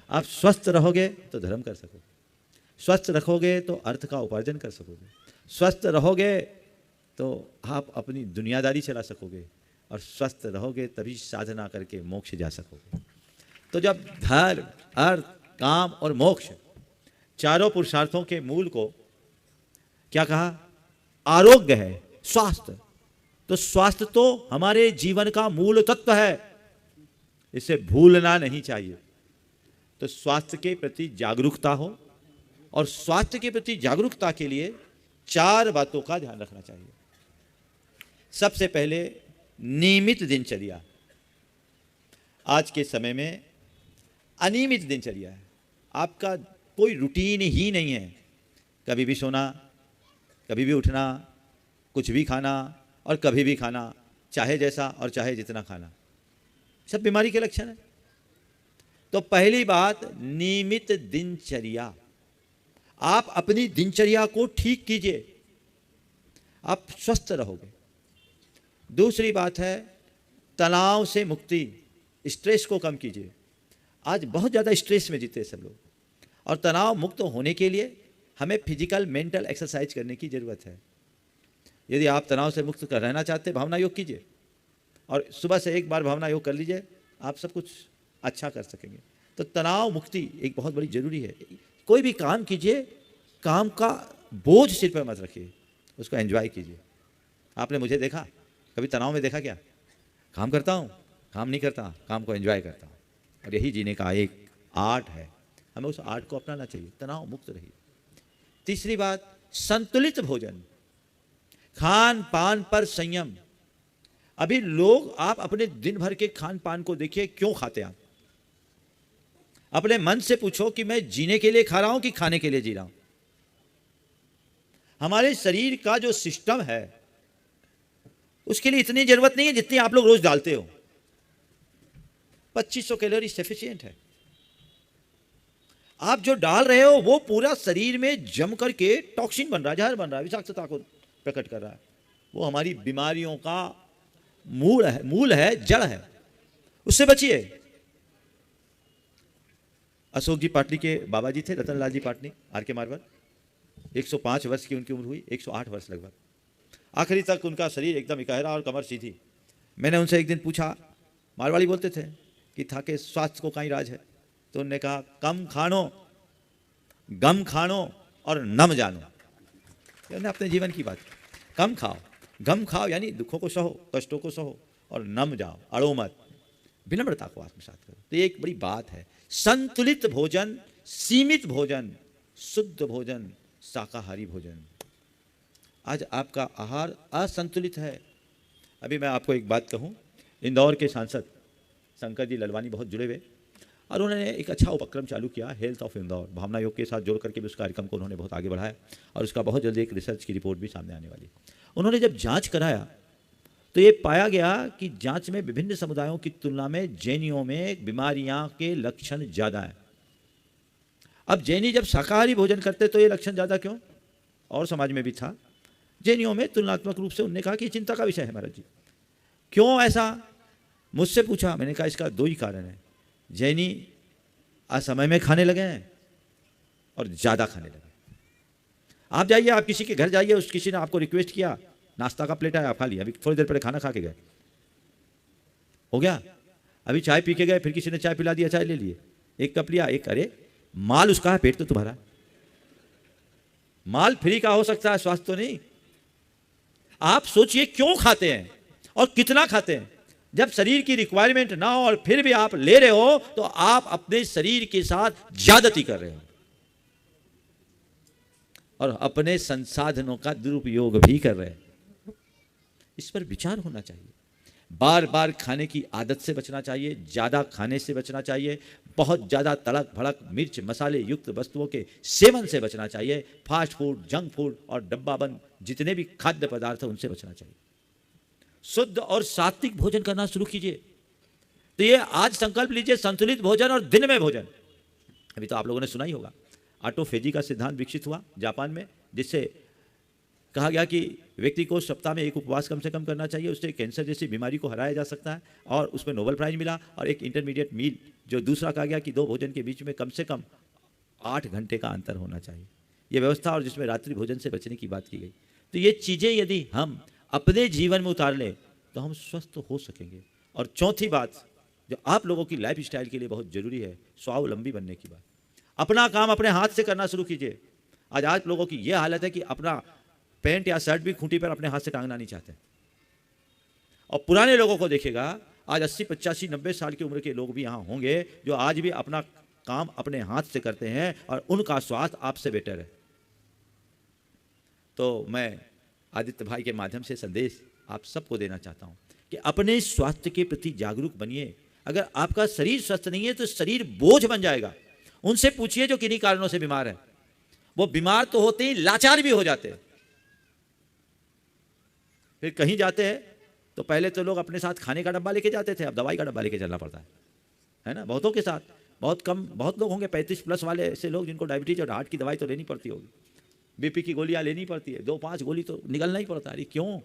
आप स्वस्थ रहोगे तो धर्म कर सकोगे, स्वस्थ रखोगे तो अर्थ का उपार्जन कर सकोगे, स्वस्थ रहोगे तो आप अपनी दुनियादारी चला सकोगे, और स्वस्थ रहोगे तभी साधना करके मोक्ष जा सकोगे। तो जब धर्म, अर्थ, काम और मोक्ष चारों पुरुषार्थों के मूल को क्या कहा? आरोग्य है, स्वास्थ्य। तो स्वास्थ्य तो हमारे जीवन का मूल तत्व है, इसे भूलना नहीं चाहिए। तो स्वास्थ्य के प्रति जागरूकता हो, और स्वास्थ्य के प्रति जागरूकता के लिए 4 बातों का ध्यान रखना चाहिए। सबसे पहले नियमित दिनचर्या। आज के समय में अनियमित दिनचर्या है, आपका कोई रूटीन ही नहीं है। कभी भी सोना, कभी भी उठना, कुछ भी खाना और कभी भी खाना, चाहे जैसा और चाहे जितना खाना, सब बीमारी के लक्षण है। तो पहली बात, नियमित दिनचर्या। आप अपनी दिनचर्या को ठीक कीजिए, आप स्वस्थ रहोगे। दूसरी बात है तनाव से मुक्ति, स्ट्रेस को कम कीजिए। आज बहुत ज़्यादा स्ट्रेस में जीते सब लोग, और तनाव मुक्त होने के लिए हमें फिजिकल मेंटल एक्सरसाइज करने की ज़रूरत है। यदि आप तनाव से मुक्त कर रहना चाहते हैं, भावना योग कीजिए, और सुबह से एक बार भावना योग कर लीजिए, आप सब कुछ अच्छा कर सकेंगे। तो तनाव मुक्ति एक बहुत बड़ी ज़रूरी है। कोई भी काम कीजिए, काम का बोझ सिर पर मत रखिए, उसको एंजॉय कीजिए। आपने मुझे देखा कभी तनाव में देखा क्या? काम करता हूँ, काम नहीं करता, काम को एंजॉय करता हूँ। और यही जीने का एक आर्ट है, हमें उस आर्ट को अपनाना चाहिए, तनाव मुक्त रहिए। तीसरी बात, संतुलित भोजन, खान पान पर संयम। अभी लोग, आप अपने दिन भर के खान पान को देखिए, क्यों खाते हैं आप? अपने मन से पूछो कि मैं जीने के लिए खा रहा हूं कि खाने के लिए जी रहा हूं। हमारे शरीर का जो सिस्टम है उसके लिए इतनी जरूरत नहीं है जितनी आप लोग रोज डालते हो। 2500 कैलोरी सफिशिएंट है। आप जो डाल रहे हो वो पूरा शरीर में जम करके टॉक्सिन बन रहा है, जहर बन रहा है, विषाक्तता को प्रकट कर रहा है। वो हमारी बीमारियों का मूल है, जड़ है, उससे बचिए। अशोक जी पाटनी के बाबा जी थे, रतनलाल जी पाटनी, आर के मारवाड़। 105 वर्ष की उनकी उम्र हुई, 108 वर्ष लगभग। आखिरी तक उनका शरीर एकदम इकहरा और कमर सीधी। मैंने उनसे एक दिन पूछा, मारवाड़ी बोलते थे कि था के स्वास्थ्य को कहीं राज है? तो उन्होंने कहा, कम खानो, गम खानो और नम जानो। उन्होंने अपने जीवन की बात, कम खाओ, गम खाओ, यानी दुखों को सहो, कष्टों को सहो, और नम जाओ, अड़ो मत, विनम्रता को आत्मसात करो। तो ये एक बड़ी बात है। संतुलित भोजन, सीमित भोजन, शुद्ध भोजन, शाकाहारी भोजन। आज आपका आहार असंतुलित है। अभी मैं आपको एक बात कहूं, इंदौर के सांसद शंकर जी ललवानी बहुत जुड़े हुए, और उन्होंने एक अच्छा उपक्रम चालू किया, हेल्थ ऑफ इंदौर। भावना योग के साथ जोड़ करके भी उस कार्यक्रम को उन्होंने बहुत आगे बढ़ाया, और उसका बहुत जल्दी एक रिसर्च की रिपोर्ट भी सामने आने वाली। उन्होंने जब जांच कराया तो ये पाया गया कि जांच में विभिन्न समुदायों की तुलना में जैनियों में बीमारियां के लक्षण ज़्यादा हैं। अब जैनी जब शाकाहारी भोजन करते तो ये लक्षण ज़्यादा क्यों? और समाज में भी था। जैनियों में तुलनात्मक रूप से उन्होंने कहा कि चिंता का विषय है महाराज जी। क्यों ऐसा? मुझसे पूछा, मैंने कहा इसका 2 ही कारण है। जैनी असमय में खाने लगे हैं और ज़्यादा खाने लगे। आप जाइए, आप किसी के घर जाइए, उस किसी ने आपको रिक्वेस्ट किया, नाश्ता का प्लेट आया, आप खा लिया, अभी थोड़ी देर पहले खाना खा के गए, हो गया। अभी चाय पी के गए, फिर किसी ने चाय पिला दिया, चाय ले लिए, 1 कप लिया, एक, अरे माल उसका है, पेट तो तुम्हारा। माल फ्री का हो सकता है, स्वास्थ्य तो नहीं। आप सोचिए क्यों खाते हैं और कितना खाते हैं। जब शरीर की रिक्वायरमेंट ना हो और फिर भी आप ले रहे हो तो आप अपने शरीर के साथ ज्यादती कर रहे हो और अपने संसाधनों का दुरुपयोग भी कर रहे हैं। इस पर विचार होना चाहिए। बार बार खाने की आदत से बचना चाहिए, ज़्यादा खाने से बचना चाहिए, बहुत ज़्यादा तड़क भड़क मिर्च मसाले युक्त वस्तुओं के सेवन से बचना चाहिए, फास्ट फूड, जंक फूड और डब्बाबंद जितने भी खाद्य पदार्थ हैं उनसे बचना चाहिए। शुद्ध और सात्विक भोजन करना शुरू कीजिए। तो ये आज संकल्प लीजिए, संतुलित भोजन और दिन में भोजन। अभी तो आप लोगों ने सुना ही होगा, ऑटोफेजी का सिद्धांत विकसित हुआ जापान में, जिससे कहा गया कि व्यक्ति को सप्ताह में एक उपवास कम से कम करना चाहिए, उससे कैंसर जैसी बीमारी को हराया जा सकता है, और उसमें नोबेल प्राइज मिला। और एक इंटरमीडिएट मील, जो दूसरा कहा गया कि 2 भोजन के बीच में कम से कम 8 घंटे का अंतर होना चाहिए, ये व्यवस्था, और जिसमें रात्रि भोजन से बचने की बात की गई। तो ये चीज़ें यदि हम अपने जीवन में उतार लें तो हम स्वस्थ हो सकेंगे। और चौथी बात जो आप लोगों की लाइफ स्टाइल के लिए बहुत ज़रूरी है, स्वावलंबी बनने की बात। अपना काम अपने हाथ से करना शुरू कीजिए। आज लोगों की ये हालत है कि अपना पैंट या शर्ट भी खूंटी पर अपने हाथ से टांगना नहीं चाहते। और पुराने लोगों को देखिएगा, आज 80, 85, 90 साल की उम्र के लोग भी यहाँ होंगे जो आज भी अपना काम अपने हाथ से करते हैं, और उनका स्वास्थ्य आपसे बेटर है। तो मैं आदित्य भाई के माध्यम से संदेश आप सबको देना चाहता हूँ कि अपने स्वास्थ्य के प्रति जागरूक बनिए। अगर आपका शरीर स्वस्थ नहीं है तो शरीर बोझ बन जाएगा। उनसे पूछिए जो किन्हीं कारणों से बीमार है, वो बीमार तो होते ही लाचार भी हो जाते हैं। फिर कहीं जाते हैं तो पहले तो लोग अपने साथ खाने का डब्बा लेके जाते थे, अब दवाई का डब्बा लेके चलना पड़ता है ना। बहुतों के साथ, बहुत लोग होंगे 35+ वाले ऐसे लोग जिनको डायबिटीज और हार्ट की दवाई तो लेनी पड़ती होगी, बीपी की गोलियां लेनी पड़ती है, 2-5 गोली तो निकलना ही पड़ता है। अरे क्यों?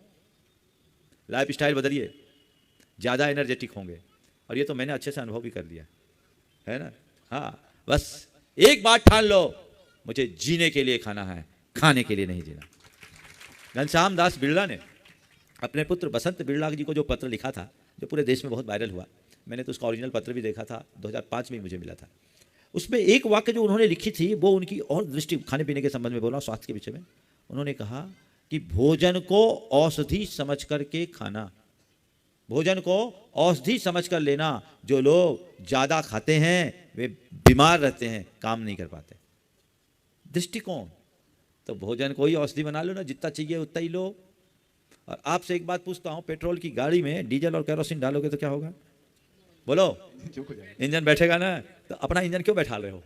लाइफ स्टाइल बदलिए, ज़्यादा एनर्जेटिक होंगे। और ये तो मैंने अच्छे से अनुभव भी कर लिया है ना। हाँ, बस एक बात ठान लो, मुझे जीने के लिए खाना है, खाने के लिए नहीं जीना। घनश्याम दास बिरला ने अपने पुत्र बसंत बिरला जी को जो पत्र लिखा था, जो पूरे देश में बहुत वायरल हुआ, मैंने तो उसका ओरिजिनल पत्र भी देखा था, 2005 में मुझे मिला था। उसमें एक वाक्य जो उन्होंने लिखी थी वो उनकी और दृष्टि, खाने पीने के संबंध में बोला, स्वास्थ्य के विषय में। उन्होंने कहा कि भोजन को औषधि समझ करके खाना, भोजन को औषधि समझ कर लेना। जो लोग ज़्यादा खाते हैं वे बीमार रहते हैं, काम नहीं कर पाते। दृष्टिकोण, तो भोजन को ही औषधि बना लो ना, जितना चाहिए उतना ही लो। और आपसे एक बात पूछता हूँ, पेट्रोल की गाड़ी में डीजल और केरोसिन डालोगे तो क्या होगा? बोलो, इंजन बैठेगा ना। तो अपना इंजन क्यों बैठा रहे हो?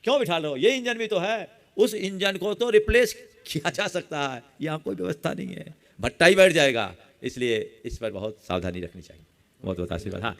क्यों बैठा रहे हो? ये इंजन भी तो है, उस इंजन को तो रिप्लेस किया जा सकता है, यहाँ कोई व्यवस्था नहीं है, भट्टा ही बैठ जाएगा। इसलिए इस पर बहुत सावधानी रखनी चाहिए। बहुत आशीर्वाद। हाँ।